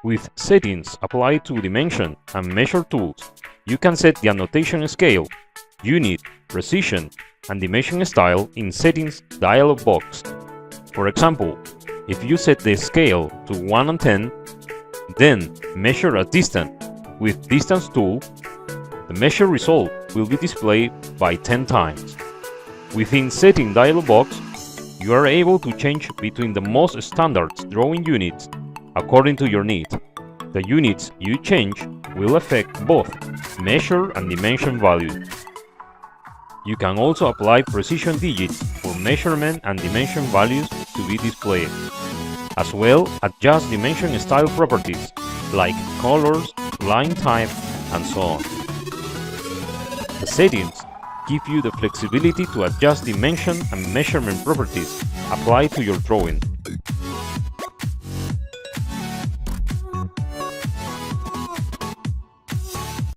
With settings applied to dimension and measure tools, you can set the annotation scale, unit, precision, and dimension style in Settings dialog box. For example, if you set the scale to 1 and 10, then measure a distance with Distance tool, the measure result will be displayed by 10 times. Within Setting dialog box, you are able to change between the most standard drawing units according to your need. The units you change will affect both measure and dimension values. You can also apply precision digits for measurement and dimension values to be displayed. As well, adjust dimension style properties like colors, line type, and so on. The settings give you the flexibility to adjust dimension and measurement properties applied to your drawing.